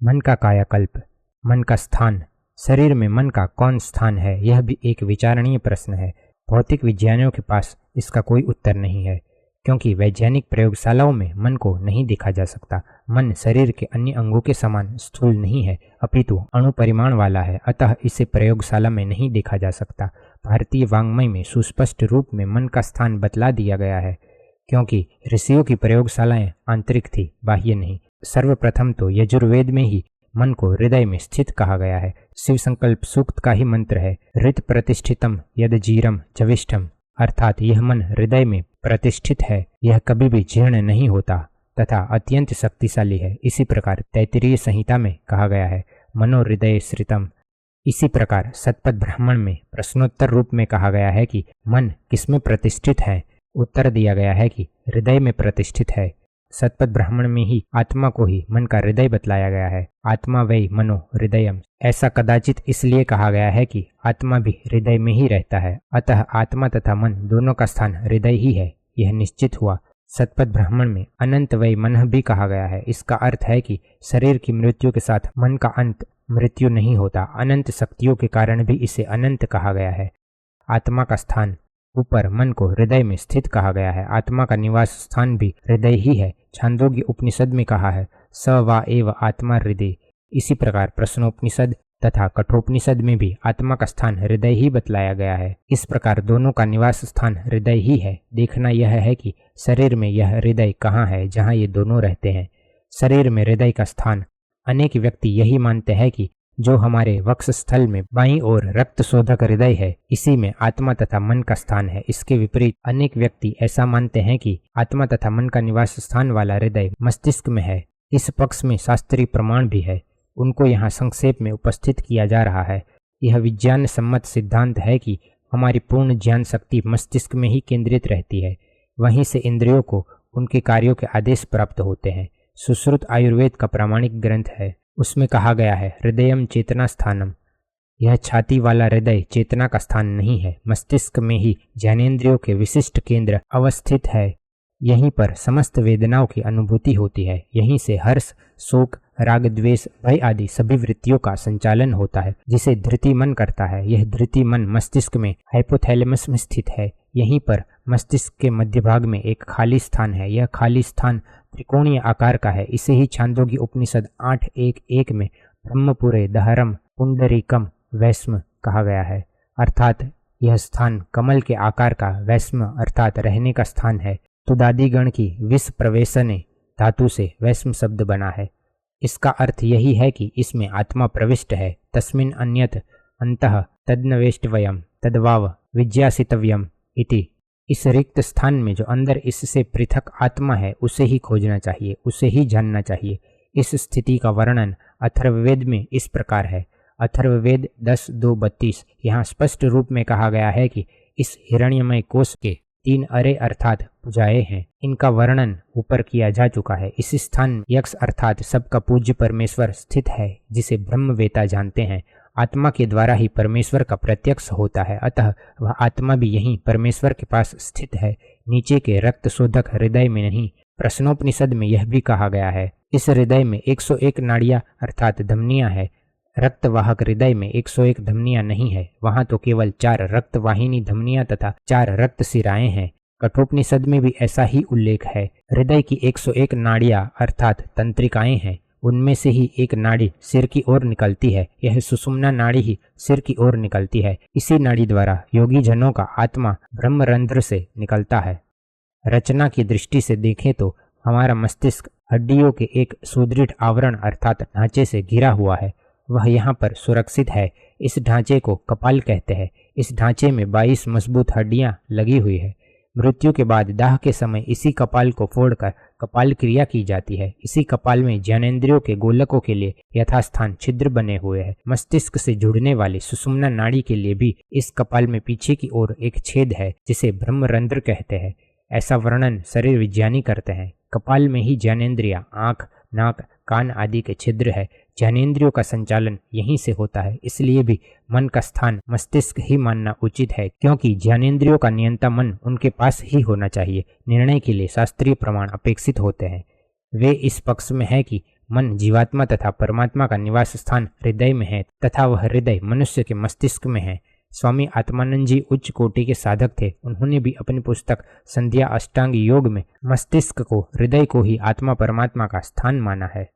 मन का कायाकल्प, मन का स्थान, शरीर में मन का कौन स्थान है, यह भी एक विचारणीय प्रश्न है। भौतिक विज्ञानियों के पास इसका कोई उत्तर नहीं है, क्योंकि वैज्ञानिक प्रयोगशालाओं में मन को नहीं देखा जा सकता। मन शरीर के अन्य अंगों के समान स्थूल नहीं है, अपितु अणु परिमाण वाला है, अतः इसे प्रयोगशाला में नहीं देखा जा सकता। भारतीय वाङ्मय में सुस्पष्ट रूप में मन का स्थान बतला दिया गया है, क्योंकि ऋषियों की प्रयोगशालाएं आंतरिक थी, बाह्य नहीं। सर्वप्रथम तो यजुर्वेद में ही मन को हृदय में स्थित कहा गया है। शिव संकल्प सूक्त का ही मंत्र है, हृत प्रतिष्ठितम यद जीरम जविष्ठम, अर्थात यह मन हृदय में प्रतिष्ठित है, यह कभी भी जीर्ण नहीं होता तथा अत्यंत शक्तिशाली है। इसी प्रकार तैत्तिरीय संहिता में कहा गया है, मनो हृदय श्रितम। इसी प्रकार शतपथ ब्राह्मण में प्रश्नोत्तर रूप में कहा गया है कि मन किसमें प्रतिष्ठित है। उत्तर दिया गया है कि हृदय में प्रतिष्ठित है। शतपथ ब्राह्मण में ही आत्मा को ही मन का हृदय बतलाया गया है, आत्मा वै मनो हृदयम। ऐसा कदाचित इसलिए कहा गया है कि आत्मा भी हृदय में ही रहता है, अतः आत्मा तथा मन दोनों का स्थान हृदय ही है, यह निश्चित हुआ। शतपथ ब्राह्मण में अनंत वै मनः भी कहा गया है। इसका अर्थ है कि शरीर की मृत्यु के साथ मन का अंत मृत्यु नहीं होता। अनंत शक्तियों के कारण भी इसे अनंत कहा गया है। आत्मा का स्थान ऊपर, मन को हृदय में स्थित कहा गया है। आत्मा का निवास स्थान भी हृदय ही है। छांदोग्य उपनिषद में कहा है, स वा एव आत्मा हृदय। इसी प्रकार प्रश्नोपनिषद तथा कठोपनिषद में भी आत्मा का स्थान हृदय ही बतलाया गया है। इस प्रकार दोनों का निवास स्थान हृदय ही है। देखना यह है कि शरीर में यह हृदय कहाँ है जहाँ ये दोनों रहते हैं। शरीर में हृदय का स्थान, अनेक व्यक्ति यही मानते हैं कि जो हमारे वक्ष स्थल में बाईं ओर रक्त शोधक हृदय है, इसी में आत्मा तथा मन का स्थान है। इसके विपरीत अनेक व्यक्ति ऐसा मानते हैं कि आत्मा तथा मन का निवास स्थान वाला हृदय मस्तिष्क में है। इस पक्ष में शास्त्रीय प्रमाण भी है, उनको यहाँ संक्षेप में उपस्थित किया जा रहा है। यह विज्ञान सम्मत सिद्धांत है कि हमारी पूर्ण ज्ञान शक्ति मस्तिष्क में ही केंद्रित रहती है, वहीं से इंद्रियों को उनके कार्यों के आदेश प्राप्त होते हैं। सुश्रुत आयुर्वेद का प्रामाणिक ग्रंथ है, उसमें कहा गया है, हृदयम चेतना स्थानम। यह छाती वाला हृदय चेतना का स्थान नहीं है, मस्तिष्क में ही ज्ञानेंद्रियों के विशिष्ट केंद्र अवस्थित है। यहीं पर समस्त वेदनाओं की अनुभूति होती है। यहीं से हर्ष, शोक, राग, द्वेष, भय आदि सभी वृत्तियों का संचालन होता है, जिसे धृति मन करता है। यह धृति मन मस्तिष्क में हाइपोथैलेमस में स्थित है। यहीं पर मस्तिष्क के मध्य भाग में एक खाली स्थान है। यह खाली स्थान त्रिकोणीय आकार का है। इसे ही छांदोग्य उपनिषद 8.1.1 में ब्रह्मपुरे दहरम पुंडरीकम वैश्म कहा गया है, अर्थात यह स्थान कमल के आकार का वैश्म अर्थात रहने का स्थान है। तुदादिगण की विष प्रवेशने धातु से वैश्म शब्द बना है। इसका अर्थ यही है कि इसमें आत्मा प्रविष्ट है। तस्मिन् अन्यत अंतः तद्नवेष्टव्यम तद्वाव विज्ञासितव्यम इति। इस रिक्त स्थान में जो अंदर इससे पृथक आत्मा है, उसे ही खोजना चाहिए, उसे ही जानना चाहिए। इस स्थिति का वर्णन अथर्ववेद में इस प्रकार है। अथर्ववेद 10.2.32 यहाँ स्पष्ट रूप में कहा गया है कि इस हिरण्यमय कोश के 3 अरे अर्थात भुजाएं हैं। इनका वर्णन ऊपर किया जा चुका है। इस स्थान यक्ष अर्थात सबका पूज्य परमेश्वर स्थित है, जिसे ब्रह्मवेता जानते हैं। आत्मा के द्वारा ही परमेश्वर का प्रत्यक्ष होता है, अतः वह आत्मा भी यहीं परमेश्वर के पास स्थित है, नीचे के रक्त शोधक हृदय में नहीं। प्रश्नोपनिषद में यह भी कहा गया है, इस हृदय में 101 नाड़ियां अर्थात धमनियां है। रक्तवाहक हृदय में 101 धमनियां नहीं है, वहां तो केवल 4 रक्तवाहिनी धमनियां तथा 4 रक्त शिराएं हैं। कठोपनिषद में भी ऐसा ही उल्लेख है। हृदय की 101 नाड़ियां अर्थात तंत्रिकाएं हैं, उनमें से ही एक नाड़ी सिर की ओर निकलती है। यह सुषुम्ना नाड़ी ही सिर की ओर निकलती है। इसी नाड़ी द्वारा योगी जनों का आत्मा ब्रह्मरंध्र से निकलता है। रचना की दृष्टि से देखें तो हमारा मस्तिष्क हड्डियों के एक सुदृढ़ आवरण अर्थात ढांचे से घिरा हुआ है। वह यहाँ पर सुरक्षित है। इस ढांचे को कपाल कहते हैं। इस ढांचे में 22 मजबूत हड्डियां लगी हुई है। मृत्यु के बाद दाह के समय इसी कपाल को फोड़कर कपाल क्रिया की जाती है। इसी कपाल में ज्ञानेंद्रियों के गोलकों के लिए यथास्थान छिद्र बने हुए हैं। मस्तिष्क से जुड़ने वाली सुषुम्ना नाड़ी के लिए भी इस कपाल में पीछे की ओर एक छेद है, जिसे ब्रह्मरंध्र कहते हैं। ऐसा वर्णन शरीर विज्ञानी करते हैं। कपाल में ही ज्ञानेंद्रियां, आंख, नाक, कान आदि के छिद्र है। ज्ञानेंद्रियों का संचालन यहीं से होता है। इसलिए भी मन का स्थान मस्तिष्क ही मानना उचित है, क्योंकि ज्ञानेंद्रियों का नियंता मन उनके पास ही होना चाहिए। निर्णय के लिए शास्त्रीय प्रमाण अपेक्षित होते हैं। वे इस पक्ष में है कि मन जीवात्मा तथा परमात्मा का निवास स्थान हृदय में है तथा वह हृदय मनुष्य के मस्तिष्क में है। स्वामी आत्मानंद जी उच्च कोटि के साधक थे। उन्होंने भी अपनी पुस्तक संध्या अष्टांग योग में मस्तिष्क को, हृदय को ही आत्मा परमात्मा का स्थान माना है।